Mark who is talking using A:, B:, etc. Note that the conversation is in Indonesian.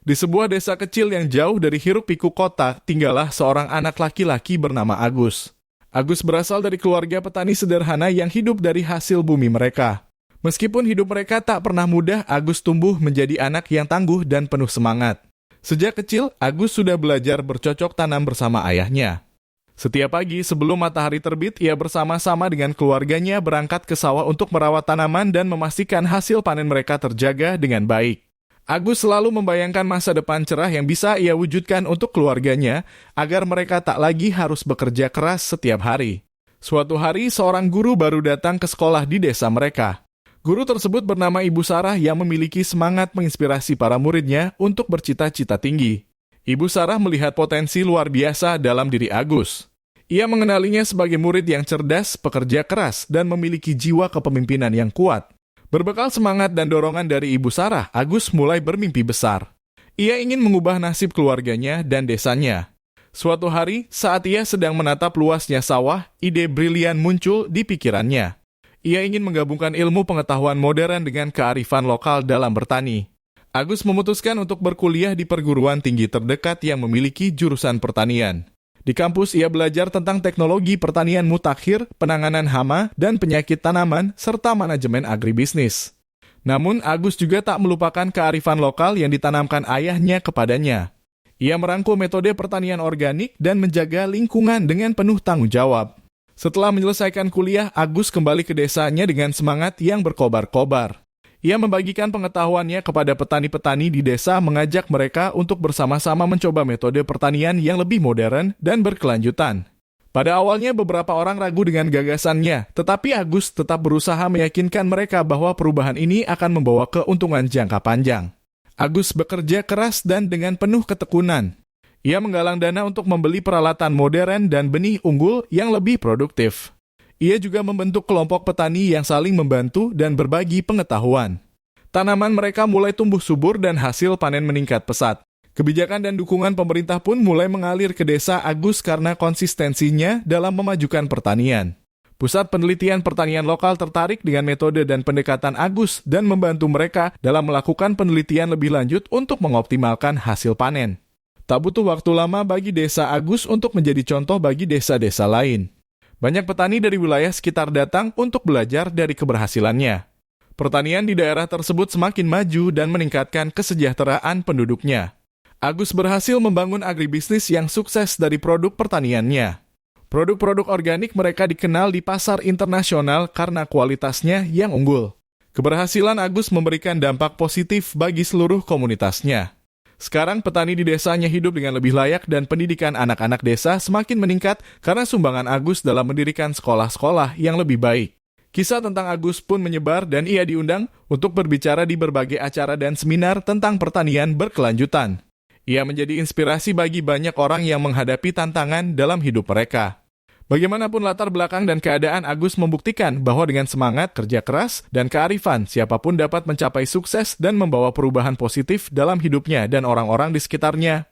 A: Di sebuah desa kecil yang jauh dari hiruk-pikuk kota, tinggallah seorang anak laki-laki bernama Agus. Agus berasal dari keluarga petani sederhana yang hidup dari hasil bumi mereka. Meskipun hidup mereka tak pernah mudah, Agus tumbuh menjadi anak yang tangguh dan penuh semangat. Sejak kecil, Agus sudah belajar bercocok tanam bersama ayahnya. Setiap pagi sebelum matahari terbit, ia bersama-sama dengan keluarganya berangkat ke sawah untuk merawat tanaman dan memastikan hasil panen mereka terjaga dengan baik. Agus selalu membayangkan masa depan cerah yang bisa ia wujudkan untuk keluarganya agar mereka tak lagi harus bekerja keras setiap hari. Suatu hari, seorang guru baru datang ke sekolah di desa mereka. Guru tersebut bernama Ibu Sarah yang memiliki semangat menginspirasi para muridnya untuk bercita-cita tinggi. Ibu Sarah melihat potensi luar biasa dalam diri Agus. Ia mengenalinya sebagai murid yang cerdas, pekerja keras, dan memiliki jiwa kepemimpinan yang kuat. Berbekal semangat dan dorongan dari Ibu Sarah, Agus mulai bermimpi besar. Ia ingin mengubah nasib keluarganya dan desanya. Suatu hari, saat ia sedang menatap luasnya sawah, ide brilian muncul di pikirannya. Ia ingin menggabungkan ilmu pengetahuan modern dengan kearifan lokal dalam bertani. Agus memutuskan untuk berkuliah di perguruan tinggi terdekat yang memiliki jurusan pertanian. Di kampus, ia belajar tentang teknologi pertanian mutakhir, penanganan hama, dan penyakit tanaman, serta manajemen agribisnis. Namun, Agus juga tak melupakan kearifan lokal yang ditanamkan ayahnya kepadanya. Ia merangkul metode pertanian organik dan menjaga lingkungan dengan penuh tanggung jawab. Setelah menyelesaikan kuliah, Agus kembali ke desanya dengan semangat yang berkobar-kobar. Ia membagikan pengetahuannya kepada petani-petani di desa, mengajak mereka untuk bersama-sama mencoba metode pertanian yang lebih modern dan berkelanjutan. Pada awalnya beberapa orang ragu dengan gagasannya, tetapi Agus tetap berusaha meyakinkan mereka bahwa perubahan ini akan membawa keuntungan jangka panjang. Agus bekerja keras dan dengan penuh ketekunan. Ia menggalang dana untuk membeli peralatan modern dan benih unggul yang lebih produktif. Ia juga membentuk kelompok petani yang saling membantu dan berbagi pengetahuan. Tanaman mereka mulai tumbuh subur dan hasil panen meningkat pesat. Kebijakan dan dukungan pemerintah pun mulai mengalir ke desa Agus karena konsistensinya dalam memajukan pertanian. Pusat Penelitian Pertanian Lokal tertarik dengan metode dan pendekatan Agus dan membantu mereka dalam melakukan penelitian lebih lanjut untuk mengoptimalkan hasil panen. Tak butuh waktu lama bagi desa Agus untuk menjadi contoh bagi desa-desa lain. Banyak petani dari wilayah sekitar datang untuk belajar dari keberhasilannya. Pertanian di daerah tersebut semakin maju dan meningkatkan kesejahteraan penduduknya. Agus berhasil membangun agribisnis yang sukses dari produk pertaniannya. Produk-produk organik mereka dikenal di pasar internasional karena kualitasnya yang unggul. Keberhasilan Agus memberikan dampak positif bagi seluruh komunitasnya. Sekarang petani di desanya hidup dengan lebih layak dan pendidikan anak-anak desa semakin meningkat karena sumbangan Agus dalam mendirikan sekolah-sekolah yang lebih baik. Kisah tentang Agus pun menyebar dan ia diundang untuk berbicara di berbagai acara dan seminar tentang pertanian berkelanjutan. Ia menjadi inspirasi bagi banyak orang yang menghadapi tantangan dalam hidup mereka. Bagaimanapun latar belakang dan keadaan, Agus membuktikan bahwa dengan semangat, kerja keras, dan kearifan, siapapun dapat mencapai sukses dan membawa perubahan positif dalam hidupnya dan orang-orang di sekitarnya.